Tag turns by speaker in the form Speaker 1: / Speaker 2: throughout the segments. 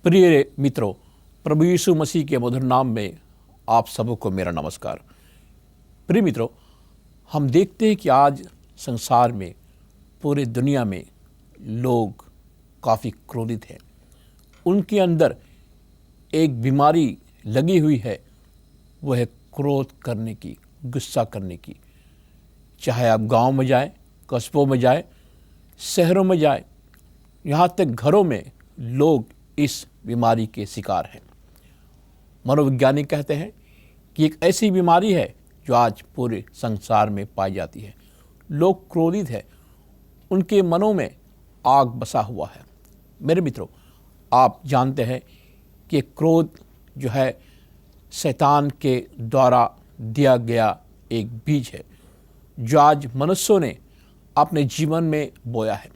Speaker 1: प्रिय मित्रों, प्रभु यीशु मसीह के मधुर नाम में आप सबको मेरा नमस्कार। प्रिय मित्रों, हम देखते हैं कि आज संसार में, पूरे दुनिया में लोग काफ़ी क्रोधित हैं। उनके अंदर एक बीमारी लगी हुई है, वह है क्रोध करने की, गुस्सा करने की। चाहे आप गांव में जाएं, कस्बों में जाएं, शहरों में जाएं, यहाँ तक घरों में लोग इस बीमारी के शिकार हैं। मनोवैज्ञानिक कहते हैं कि एक ऐसी बीमारी है जो आज पूरे संसार में पाई जाती है। लोग क्रोधित हैं, उनके मनों में आग बसा हुआ है। मेरे मित्रों, आप जानते हैं कि क्रोध जो है शैतान के द्वारा दिया गया एक बीज है जो आज मनुष्यों ने अपने जीवन में बोया है।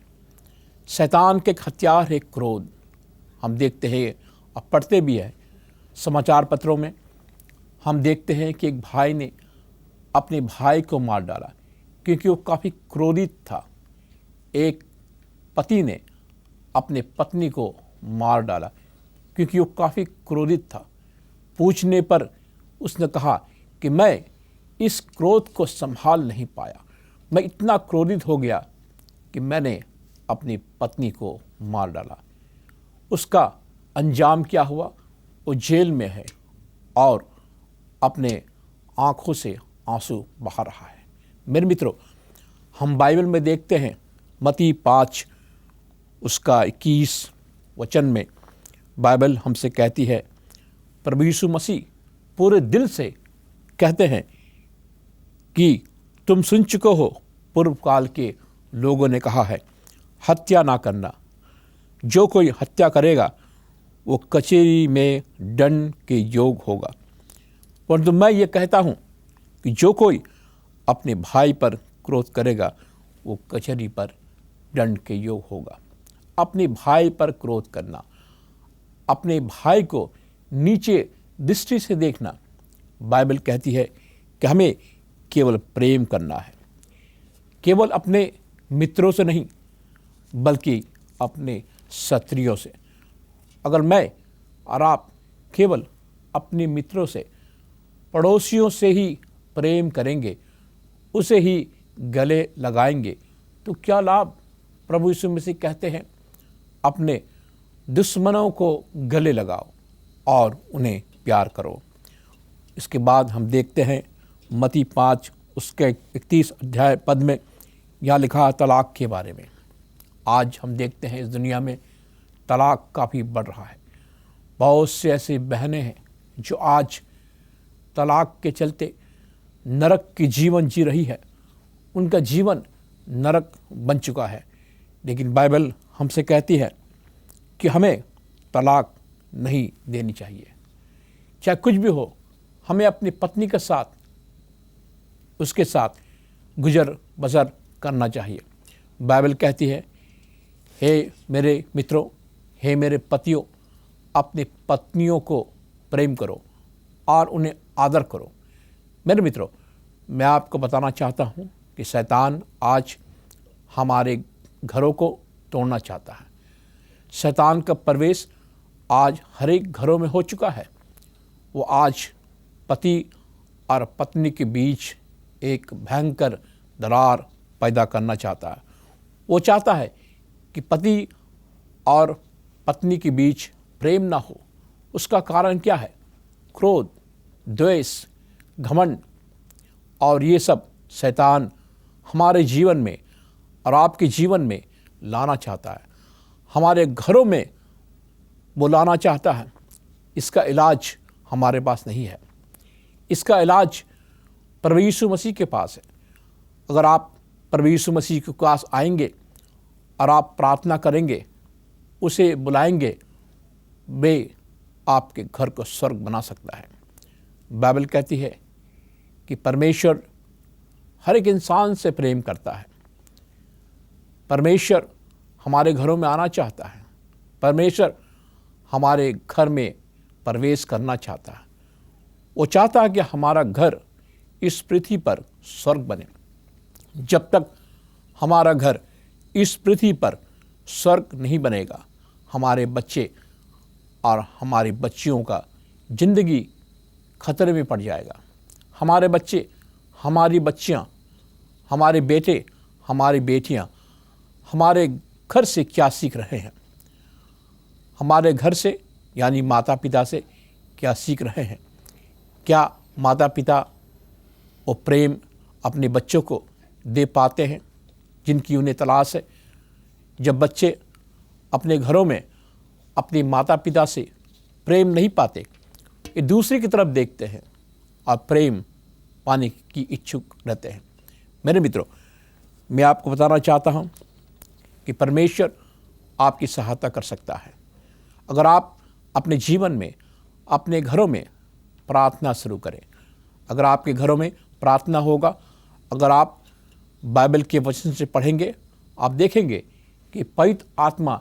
Speaker 1: शैतान के हथियार है क्रोध। हम देखते हैं और पढ़ते भी हैं समाचार पत्रों में, हम देखते हैं कि एक भाई ने अपने भाई को मार डाला क्योंकि वो काफ़ी क्रोधित था। एक पति ने अपने पत्नी को मार डाला क्योंकि वो काफ़ी क्रोधित था। पूछने पर उसने कहा कि मैं इस क्रोध को संभाल नहीं पाया, मैं इतना क्रोधित हो गया कि मैंने अपनी पत्नी को मार डाला। उसका अंजाम क्या हुआ? वो जेल में है और अपने आँखों से आंसू बहा रहा है। मेरे मित्रों, हम बाइबल में देखते हैं मत्ती 5 उसका 21 वचन में बाइबल हमसे कहती है, प्रभु यीशु मसीह पूरे दिल से कहते हैं कि तुम सुन चुके हो, पूर्व काल के लोगों ने कहा है हत्या ना करना, जो कोई हत्या करेगा वो कचहरी में दंड के योग होगा। परंतु मैं ये कहता हूँ कि जो कोई अपने भाई पर क्रोध करेगा वो कचहरी पर दंड के योग होगा। अपने भाई पर क्रोध करना, अपने भाई को नीचे दृष्टि से देखना, बाइबल कहती है कि हमें केवल प्रेम करना है, केवल अपने मित्रों से नहीं बल्कि अपने शत्रुओं से। अगर मैं और आप केवल अपने मित्रों से, पड़ोसियों से ही प्रेम करेंगे, उसे ही गले लगाएंगे, तो क्या लाभ? प्रभु यीशु मसीह कहते हैं अपने दुश्मनों को गले लगाओ और उन्हें प्यार करो। इसके बाद हम देखते हैं मत्ती 5 उसके 31 अध्याय पद में यहाँ लिखा तलाक के बारे में। आज हम देखते हैं इस दुनिया में तलाक काफ़ी बढ़ रहा है। बहुत से ऐसे बहनें हैं जो आज तलाक के चलते नरक की जीवन जी रही है। उनका जीवन नरक बन चुका है। लेकिन बाइबल हमसे कहती है कि हमें तलाक नहीं देनी चाहिए। चाहे कुछ भी हो, हमें अपनी पत्नी के साथ, उसके साथ गुजर बसर करना चाहिए। बाइबल कहती है, हे मेरे मित्रों, हे मेरे पतियों, अपनी पत्नियों को प्रेम करो और उन्हें आदर करो। मेरे मित्रों, मैं आपको बताना चाहता हूँ कि शैतान आज हमारे घरों को तोड़ना चाहता है। शैतान का प्रवेश आज हर एक घरों में हो चुका है। वो आज पति और पत्नी के बीच एक भयंकर दरार पैदा करना चाहता है। वो चाहता है कि पति और पत्नी के बीच प्रेम ना हो। उसका कारण क्या है? क्रोध, द्वेष, घमंड। और ये सब शैतान हमारे जीवन में और आपके जीवन में लाना चाहता है, हमारे घरों में वो लाना चाहता है। इसका इलाज हमारे पास नहीं है। इसका इलाज प्रभु यीशु मसीह के पास है। अगर आप प्रभु यीशु मसीह के पास आएंगे और आप प्रार्थना करेंगे, उसे बुलाएंगे, वे आपके घर को स्वर्ग बना सकता है। बाइबल कहती है कि परमेश्वर हर एक इंसान से प्रेम करता है। परमेश्वर हमारे घरों में आना चाहता है। परमेश्वर हमारे घर में प्रवेश करना चाहता है। वो चाहता है कि हमारा घर इस पृथ्वी पर स्वर्ग बने। जब तक हमारा घर इस पृथ्वी पर स्वर्ग नहीं बनेगा, हमारे बच्चे और हमारी बच्चियों का ज़िंदगी खतरे में पड़ जाएगा। हमारे बच्चे, हमारी बच्चियां, हमारे बेटे, हमारी बेटियां हमारे घर से क्या सीख रहे हैं, हमारे घर से यानी माता पिता से क्या सीख रहे हैं। क्या माता पिता वो प्रेम अपने बच्चों को दे पाते हैं जिनकी उन्हें तलाश है। जब बच्चे अपने घरों में अपने माता पिता से प्रेम नहीं पाते, ये दूसरे की तरफ देखते हैं और प्रेम पाने की इच्छुक रहते हैं। मेरे मित्रों, मैं आपको बताना चाहता हूं कि परमेश्वर आपकी सहायता कर सकता है। अगर आप अपने जीवन में, अपने घरों में प्रार्थना शुरू करें, अगर आपके घरों में प्रार्थना होगा, अगर आप बाइबल के वचन से पढ़ेंगे, आप देखेंगे कि पवित्र आत्मा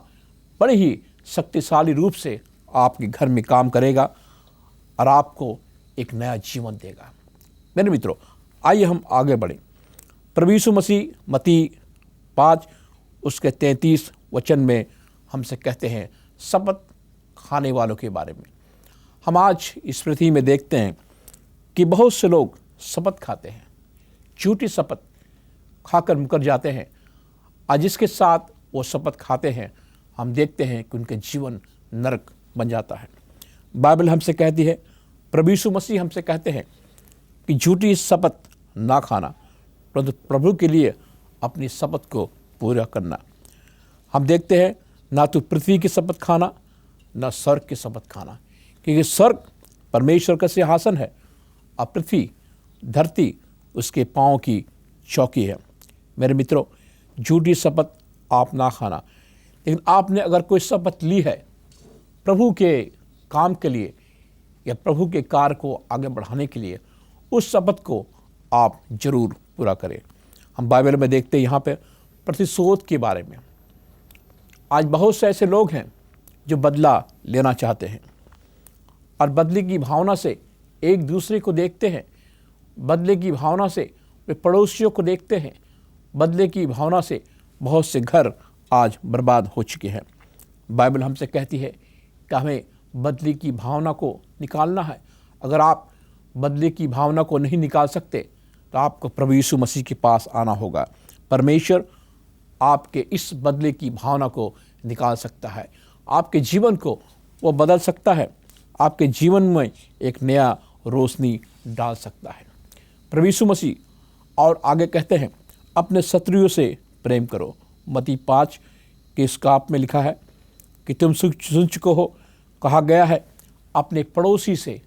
Speaker 1: बड़े ही शक्तिशाली रूप से आपके घर में काम करेगा और आपको एक नया जीवन देगा। मेरे मित्रों, आइए हम आगे बढ़ें। प्रभु यीशु मसीह मत्ती 5 उसके 33 वचन में हमसे कहते हैं शपथ खाने वालों के बारे में। हम आज इस पृथ्वी में देखते हैं कि बहुत से लोग शपथ खाते हैं, झूठी शपथ खाकर मुकर जाते हैं, और जिसके साथ वो शपथ खाते हैं हम देखते हैं कि उनके जीवन नरक बन जाता है। बाइबल हमसे कहती है, प्रभु यीशु मसीह हमसे कहते हैं कि झूठी शपथ ना खाना, परंतु प्रभु के लिए अपनी शपथ को पूरा करना। हम देखते हैं ना तो पृथ्वी की शपथ खाना, ना स्वर्ग की शपथ खाना, क्योंकि स्वर्ग परमेश्वर का सिंहासन है और पृथ्वी, धरती उसके पाँव की चौकी है। मेरे मित्रों, झूठी शपथ आप ना खाना, लेकिन आपने अगर कोई शपथ ली है प्रभु के काम के लिए या प्रभु के कार्य को आगे बढ़ाने के लिए, उस शपथ को आप जरूर पूरा करें। हम बाइबल में देखते हैं यहाँ पे प्रतिशोध के बारे में। आज बहुत से ऐसे लोग हैं जो बदला लेना चाहते हैं और बदले की भावना से एक दूसरे को देखते हैं, बदले की भावना से वे पड़ोसियों को देखते हैं, बदले की भावना से बहुत से घर आज बर्बाद हो चुके हैं। बाइबल हमसे कहती है कि हमें बदले की भावना को निकालना है। अगर आप बदले की भावना को नहीं निकाल सकते तो आपको प्रभु यीशु मसीह के पास आना होगा। परमेश्वर आपके इस बदले की भावना को निकाल सकता है, आपके जीवन को वो बदल सकता है, आपके जीवन में एक नया रोशनी डाल सकता है। प्रभु यीशु मसीह और आगे कहते हैं अपने शत्रुओं से प्रेम करो। मत्ती 5 के स्काप में लिखा है कि तुम सुन चुके हो, कहा गया है अपने पड़ोसी से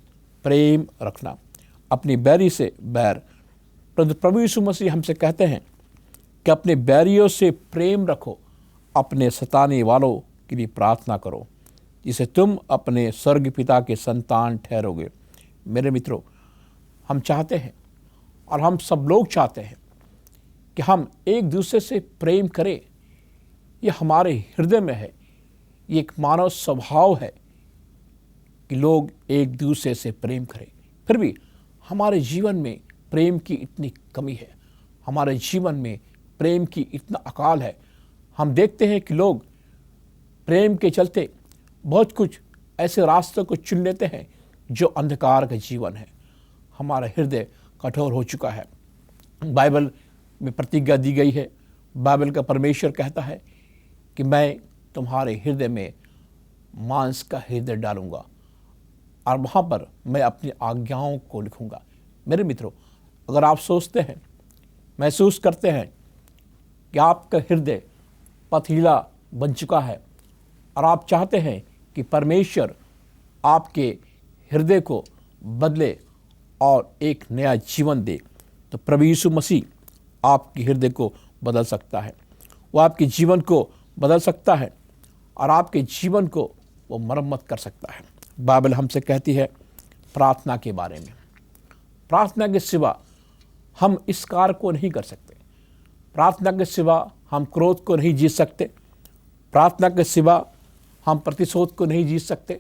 Speaker 1: प्रेम रखना, अपनी बैरी से बैर। परंतु प्रभु यीशु मसीह हमसे कहते हैं कि अपने बैरियों से प्रेम रखो, अपने सताने वालों के लिए प्रार्थना करो, जिसे तुम अपने स्वर्ग पिता के संतान ठहरोगे। मेरे मित्रों, हम चाहते हैं और हम सब लोग चाहते हैं कि हम एक दूसरे से प्रेम करें। ये हमारे हृदय में है, ये एक मानव स्वभाव है कि लोग एक दूसरे से प्रेम करें। फिर भी हमारे जीवन में प्रेम की इतनी कमी है, हमारे जीवन में प्रेम की इतना अकाल है। हम देखते हैं कि लोग प्रेम के चलते बहुत कुछ ऐसे रास्तों को चुन लेते हैं जो अंधकार का जीवन है। हमारा हृदय कठोर हो चुका है। बाइबल में प्रतिज्ञा दी गई है, बाइबल का परमेश्वर कहता है कि मैं तुम्हारे हृदय में मांस का हृदय डालूंगा और वहाँ पर मैं अपनी आज्ञाओं को लिखूंगा। मेरे मित्रों, अगर आप सोचते हैं, महसूस करते हैं कि आपका हृदय पथरीला बन चुका है और आप चाहते हैं कि परमेश्वर आपके हृदय को बदले और एक नया जीवन दे, तो प्रभु यीशु मसीह आपके हृदय को बदल सकता है, वो आपके जीवन को बदल सकता है और आपके जीवन को वो मरम्मत कर सकता है। बाइबल हमसे कहती है प्रार्थना के बारे में, प्रार्थना के सिवा हम इस कार्य को नहीं कर सकते, प्रार्थना के सिवा हम क्रोध को नहीं जीत सकते, प्रार्थना के सिवा हम प्रतिशोध को नहीं जीत सकते,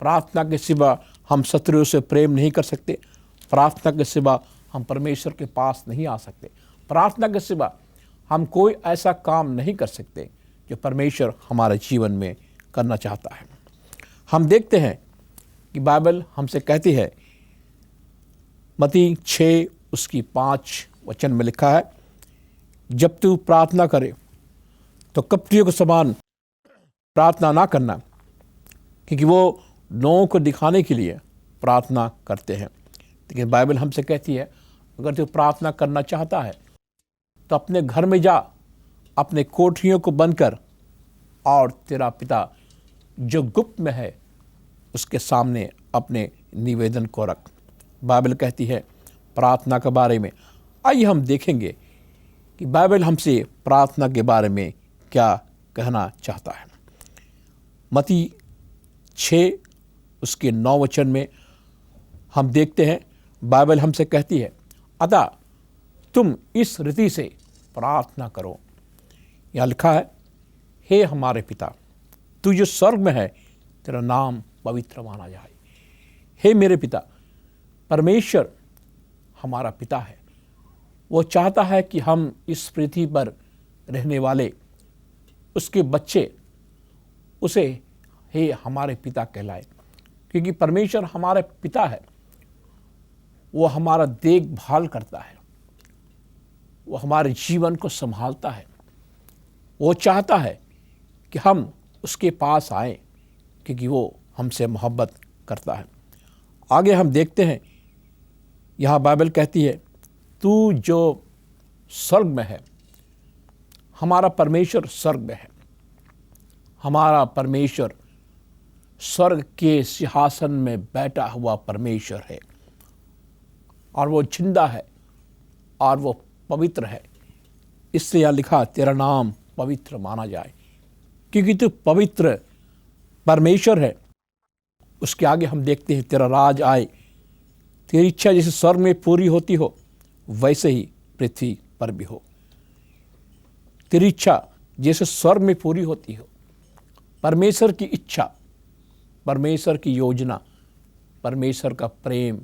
Speaker 1: प्रार्थना के सिवा हम शत्रुओं से प्रेम नहीं कर सकते, प्रार्थना के सिवा हम परमेश्वर के पास नहीं आ सकते, प्रार्थना के सिवा हम कोई ऐसा काम नहीं कर सकते जो परमेश्वर हमारे जीवन में करना चाहता है। हम देखते हैं कि बाइबल हमसे कहती है, मत्ती 6 उसकी 5 वचन में लिखा है, जब तू प्रार्थना करे तो कपटियों के समान प्रार्थना ना करना, क्योंकि वो लोगों को दिखाने के लिए प्रार्थना करते हैं। लेकिन बाइबल हमसे कहती है, अगर तू प्रार्थना करना चाहता है तो अपने घर में जा, अपने कोठरियों को बंद कर और तेरा पिता जो गुप्त में है उसके सामने अपने निवेदन को रख। बाइबल कहती है प्रार्थना के बारे में। आइए हम देखेंगे कि बाइबल हमसे प्रार्थना के बारे में क्या कहना चाहता है। मत्ती 6 उसके 9 वचन में हम देखते हैं, बाइबल हमसे कहती है, अतः तुम इस रीति से प्रार्थना करो। यहाँ लिखा है, हे हमारे पिता, तू जो स्वर्ग में है, तेरा नाम पवित्र माना जाए। हे मेरे पिता, परमेश्वर हमारा पिता है। वो चाहता है कि हम इस पृथ्वी पर रहने वाले उसके बच्चे उसे हे हमारे पिता कहलाए, क्योंकि परमेश्वर हमारे पिता है। वो हमारा देखभाल करता है, वो हमारे जीवन को संभालता है। वो चाहता है कि हम उसके पास आएं, क्योंकि वो हमसे मोहब्बत करता है। आगे हम देखते हैं, यहाँ बाइबल कहती है, तू जो स्वर्ग में है, हमारा परमेश्वर स्वर्ग में है। हमारा परमेश्वर स्वर्ग के सिंहासन में बैठा हुआ परमेश्वर है, और वो जिंदा है और वो पवित्र है। इससे यह लिखा, तेरा नाम पवित्र माना जाए, क्योंकि तू पवित्र परमेश्वर है। उसके आगे हम देखते हैं, तेरा राज आए, तेरी इच्छा जैसे स्वर्ग में पूरी होती हो वैसे ही पृथ्वी पर भी हो। तेरी इच्छा जैसे स्वर्ग में पूरी होती हो। परमेश्वर की इच्छा, परमेश्वर की योजना, परमेश्वर का प्रेम,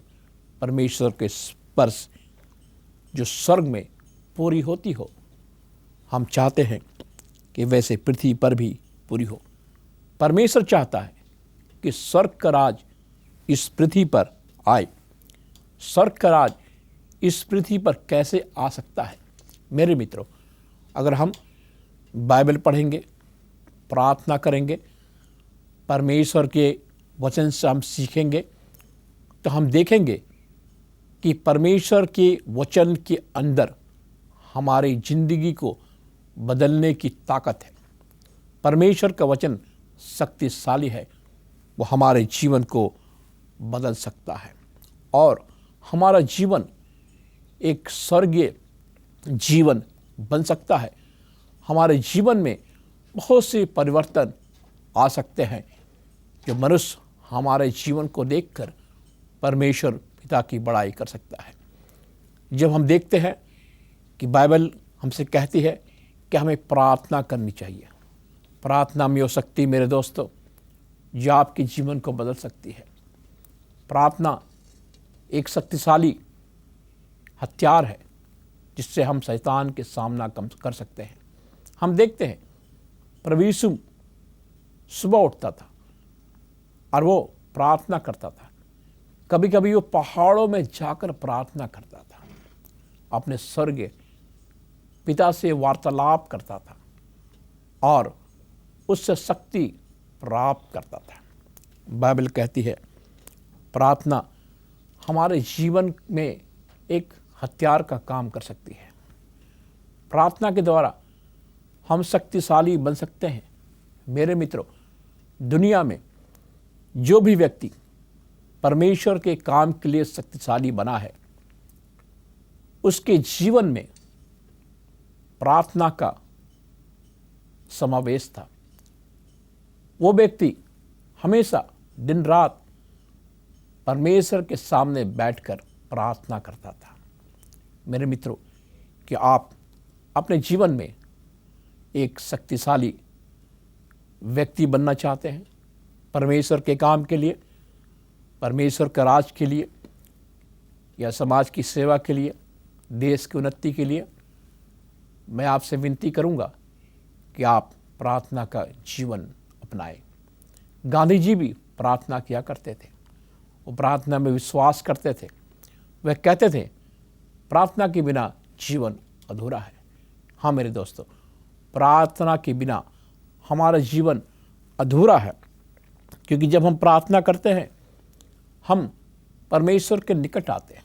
Speaker 1: परमेश्वर के स्पर्श जो स्वर्ग में पूरी होती हो, हम चाहते हैं कि वैसे पृथ्वी पर भी पूरी हो। परमेश्वर चाहता है कि स्वर्ग का राज इस पृथ्वी पर आए। स्वर्ग का राज इस पृथ्वी पर कैसे आ सकता है? मेरे मित्रों, अगर हम बाइबल पढ़ेंगे, प्रार्थना करेंगे, परमेश्वर के वचन से हम सीखेंगे, तो हम देखेंगे कि परमेश्वर के वचन के अंदर हमारी जिंदगी को बदलने की ताकत है। परमेश्वर का वचन शक्तिशाली है, वो हमारे जीवन को बदल सकता है और हमारा जीवन एक स्वर्गीय जीवन बन सकता है। हमारे जीवन में बहुत से परिवर्तन आ सकते हैं, जो मनुष्य हमारे जीवन को देखकर परमेश्वर पिता की बड़ाई कर सकता है। जब हम देखते हैं कि बाइबल हमसे कहती है कि हमें प्रार्थना करनी चाहिए, प्रार्थना में वो शक्ति मेरे दोस्तों जो आपके जीवन को बदल सकती है। प्रार्थना एक शक्तिशाली हथियार है जिससे हम शैतान के सामना कर सकते हैं। हम देखते हैं प्रभु यीशु सुबह उठता था और वो प्रार्थना करता था। कभी कभी वो पहाड़ों में जाकर प्रार्थना करता था, अपने स्वर्गीय पिता से वार्तालाप करता था और उससे शक्ति प्राप्त करता था। बाइबल कहती है प्रार्थना हमारे जीवन में एक हथियार का काम कर सकती है। प्रार्थना के द्वारा हम शक्तिशाली बन सकते हैं। मेरे मित्रों, दुनिया में जो भी व्यक्ति परमेश्वर के काम के लिए शक्तिशाली बना है, उसके जीवन में प्रार्थना का समावेश था। वो व्यक्ति हमेशा दिन रात परमेश्वर के सामने बैठकर प्रार्थना करता था। मेरे मित्रों, कि आप अपने जीवन में एक शक्तिशाली व्यक्ति बनना चाहते हैं परमेश्वर के काम के लिए, परमेश्वर का राज के लिए, या समाज की सेवा के लिए, देश की उन्नति के लिए, मैं आपसे विनती करूंगा कि आप प्रार्थना का जीवन अपनाएं। गांधी जी भी प्रार्थना किया करते थे, वो प्रार्थना में विश्वास करते थे। वह कहते थे प्रार्थना के बिना जीवन अधूरा है। हाँ मेरे दोस्तों, प्रार्थना के बिना हमारा जीवन अधूरा है, क्योंकि जब हम प्रार्थना करते हैं हम परमेश्वर के निकट आते हैं।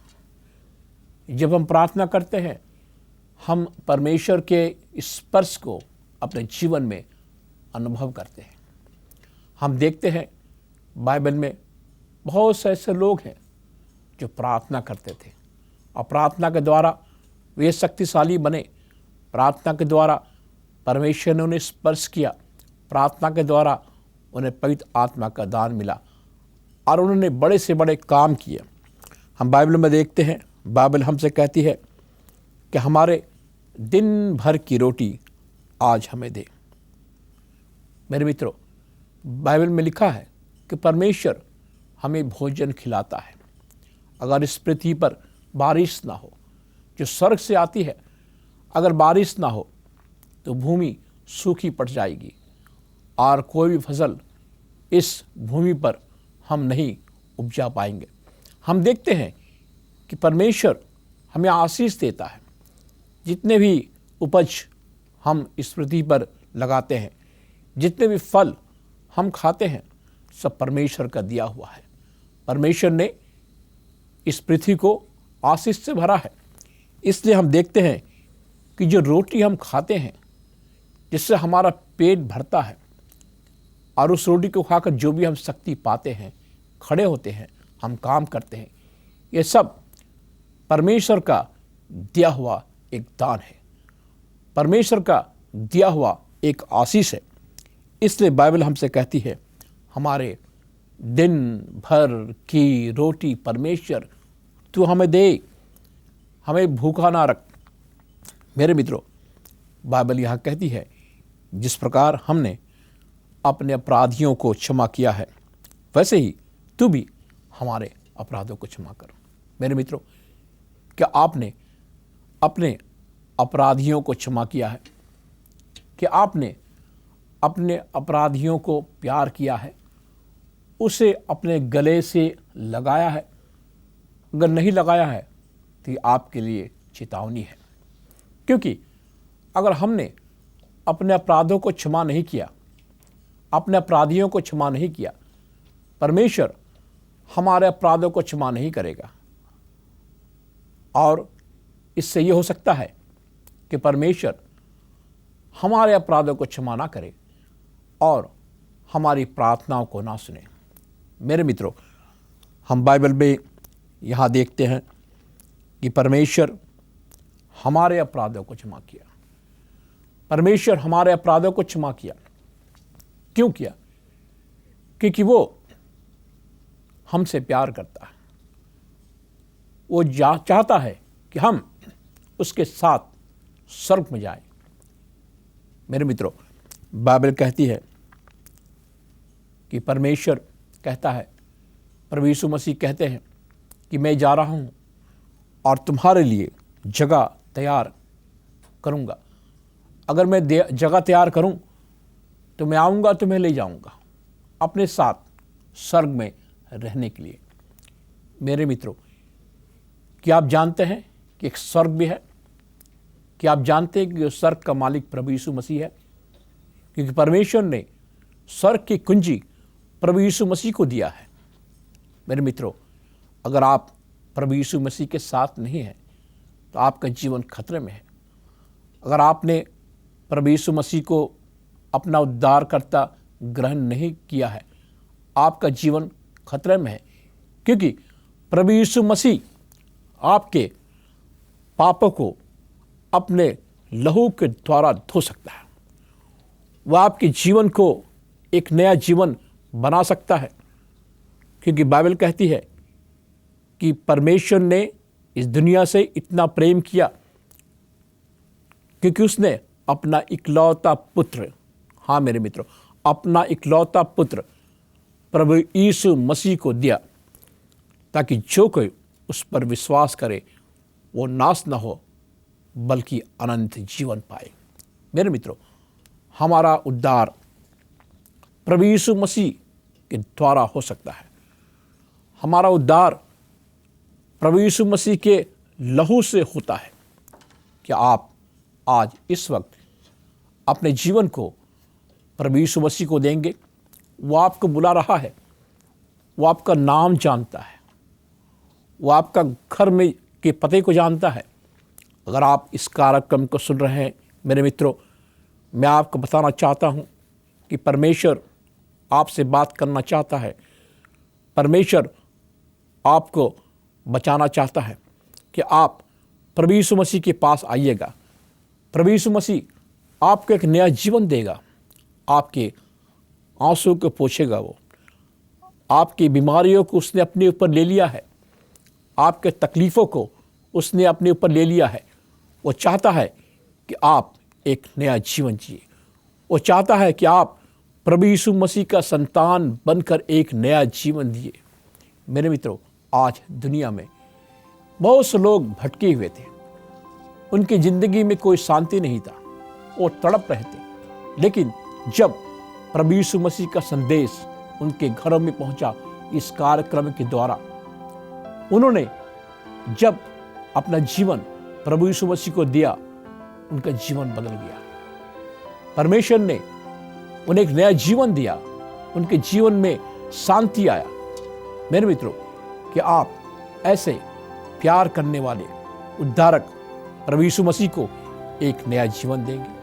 Speaker 1: जब हम प्रार्थना करते हैं हम परमेश्वर के स्पर्श को अपने जीवन में अनुभव करते हैं। हम देखते हैं बाइबल में बहुत से ऐसे लोग हैं जो प्रार्थना करते थे और प्रार्थना के द्वारा वे शक्तिशाली बने। प्रार्थना के द्वारा परमेश्वर ने उन्हें स्पर्श किया, प्रार्थना के द्वारा उन्हें पवित्र आत्मा का दान मिला और उन्होंने बड़े से बड़े काम किए। हम बाइबल में देखते हैं, बाइबल हमसे कहती है कि हमारे दिन भर की रोटी आज हमें दे। मेरे मित्रों, बाइबल में लिखा है कि परमेश्वर हमें भोजन खिलाता है। अगर इस पृथ्वी पर बारिश ना हो जो स्वर्ग से आती है, अगर बारिश ना हो तो भूमि सूखी पड़ जाएगी और कोई भी फसल इस भूमि पर हम नहीं उपजा पाएंगे। हम देखते हैं कि परमेश्वर हमें आशीष देता है। जितने भी उपज हम इस पृथ्वी पर लगाते हैं, जितने भी फल हम खाते हैं, सब परमेश्वर का दिया हुआ है। परमेश्वर ने इस पृथ्वी को आशीष से भरा है। इसलिए हम देखते हैं कि जो रोटी हम खाते हैं, जिससे हमारा पेट भरता है और उस रोटी को खाकर जो भी हम शक्ति पाते हैं, खड़े होते हैं, हम काम करते हैं, ये सब परमेश्वर का दिया हुआ एक दान है, परमेश्वर का दिया हुआ एक आशीष है। इसलिए बाइबल हमसे कहती है हमारे दिन भर की रोटी परमेश्वर तू हमें दे, हमें भूखा ना रख। मेरे मित्रों, बाइबल यहाँ कहती है जिस प्रकार हमने अपने अपराधियों को क्षमा किया है, वैसे ही तू भी हमारे अपराधों को क्षमा कर। मेरे मित्रों, क्या आपने अपने अपराधियों को क्षमा किया है? क्या आपने अपने अपराधियों को प्यार किया है, उसे अपने गले से लगाया है? अगर नहीं लगाया है तो ये आपके लिए चेतावनी है, क्योंकि अगर हमने अपने अपराधों को क्षमा नहीं किया, अपने अपराधियों को क्षमा नहीं किया, परमेश्वर हमारे अपराधों को क्षमा नहीं करेगा। और इससे ये हो सकता है कि परमेश्वर हमारे अपराधों को क्षमा ना करे और हमारी प्रार्थनाओं को ना सुने। मेरे मित्रों, हम बाइबल में यहाँ देखते हैं कि परमेश्वर हमारे अपराधों को क्षमा किया। परमेश्वर हमारे अपराधों को क्षमा किया। क्यों किया? क्योंकि वो हमसे प्यार करता है। वो चाहता है कि हम उसके साथ स्वर्ग में जाएं। मेरे मित्रों, बाइबल कहती है कि परमेश्वर कहता है, प्रभु यीशु मसीह कहते हैं कि मैं जा रहा हूं और तुम्हारे लिए जगह तैयार करूंगा। अगर मैं जगह तैयार करूं तो मैं आऊंगा, तुम्हें ले जाऊंगा अपने साथ स्वर्ग में रहने के लिए। मेरे मित्रों, क्या आप जानते हैं कि एक स्वर्ग भी है? क्या आप जानते हैं कि स्वर्ग का मालिक प्रभु यीशु मसीह है? क्योंकि परमेश्वर ने स्वर्ग की कुंजी प्रभु यीशु मसीह को दिया है। मेरे मित्रों, अगर आप प्रभु यीशु मसीह के साथ नहीं हैं तो आपका जीवन खतरे में है। अगर आपने प्रभु यीशु मसीह को अपना उद्धारकर्ता ग्रहण नहीं किया है, आपका जीवन खतरे में है, क्योंकि प्रभु यीशु मसीह आपके पापों को अपने लहू के द्वारा धो सकता है। वह आपके जीवन को एक नया जीवन बना सकता है, क्योंकि बाइबल कहती है कि परमेश्वर ने इस दुनिया से इतना प्रेम किया क्योंकि उसने अपना इकलौता पुत्र, हाँ मेरे मित्रों, अपना इकलौता पुत्र प्रभु यीशु मसीह को दिया, ताकि जो कोई उस पर विश्वास करे वो नाश न हो बल्कि अनंत जीवन पाए। मेरे मित्रों, हमारा उद्धार प्रभु यीशु मसीह के द्वारा हो सकता है। हमारा उद्धार प्रभु यीशु मसीह के लहू से होता है। क्या आप आज इस वक्त अपने जीवन को प्रभु यीशु मसीह को देंगे? वो आपको बुला रहा है, वो आपका नाम जानता है, वो आपका घर में के पते को जानता है। अगर आप इस कार्यक्रम को सुन रहे हैं मेरे मित्रों, मैं आपको बताना चाहता हूं कि परमेश्वर आपसे बात करना चाहता है। परमेश्वर आपको बचाना चाहता है कि आप प्रभु यीशु मसीह के पास आइएगा। प्रभु यीशु मसीह आपको एक नया जीवन देगा, आपके आंसू को पोंछेगा। वो आपकी बीमारियों को उसने अपने ऊपर ले लिया है, आपके तकलीफ़ों को उसने अपने ऊपर ले लिया है। वो चाहता है कि आप एक नया जीवन जिए। वो चाहता है कि आप प्रभु यीशु मसीह का संतान बनकर एक नया जीवन जिए। मेरे मित्रों, आज दुनिया में बहुत से लोग भटके हुए थे, उनकी ज़िंदगी में कोई शांति नहीं था, वो तड़प रहे थे। लेकिन जब प्रभु यीशु मसीह का संदेश उनके घरों में पहुंचा इस कार्यक्रम के द्वारा, उन्होंने जब अपना जीवन प्रभु यीशु मसीह को दिया, उनका जीवन बदल गया। परमेश्वर ने उन्हें एक नया जीवन दिया, उनके जीवन में शांति आया। मेरे मित्रों, कि आप ऐसे प्यार करने वाले उद्धारक प्रभु यीशु मसीह को एक नया जीवन देंगे।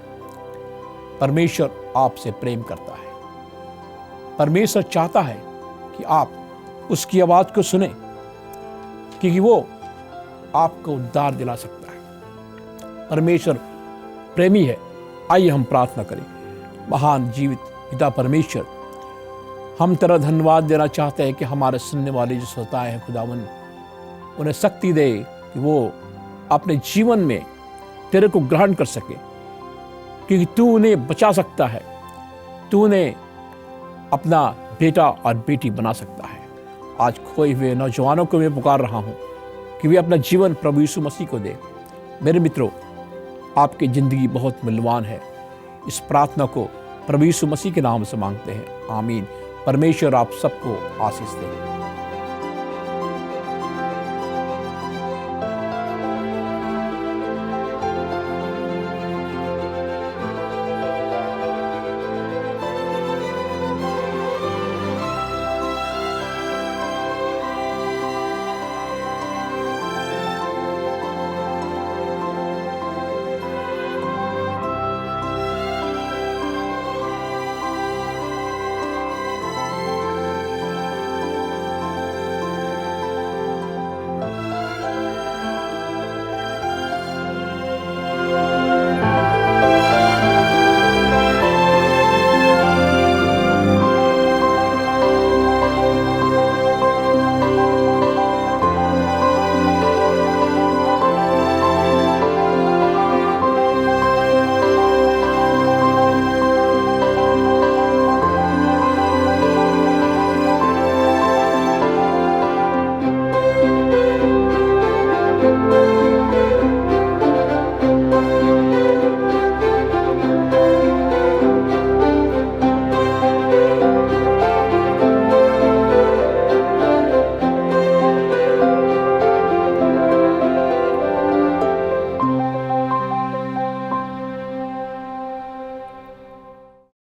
Speaker 1: परमेश्वर आपसे प्रेम करता है। परमेश्वर चाहता है कि आप उसकी आवाज़ को सुने, क्योंकि वो आपको उद्धार दिला सकता है। परमेश्वर प्रेमी है। आइए हम प्रार्थना करें। महान जीवित पिता परमेश्वर, हम तेरा धन्यवाद देना चाहते हैं कि हमारे सुनने वाले जो श्रोताएं हैं खुदावन, उन्हें शक्ति दे कि वो अपने जीवन में तेरे को ग्रहण कर सके, क्योंकि तू उन्हें बचा सकता है, तू उन्हें अपना बेटा और बेटी बना सकता है। आज खोए हुए नौजवानों को मैं पुकार रहा हूँ कि वे अपना जीवन प्रभु यीशु मसीह को दे। मेरे मित्रों, आपकी ज़िंदगी बहुत मूल्यवान है। इस प्रार्थना को प्रभु यीशु मसीह के नाम से मांगते हैं, आमीन। परमेश्वर आप सबको आशीष दे।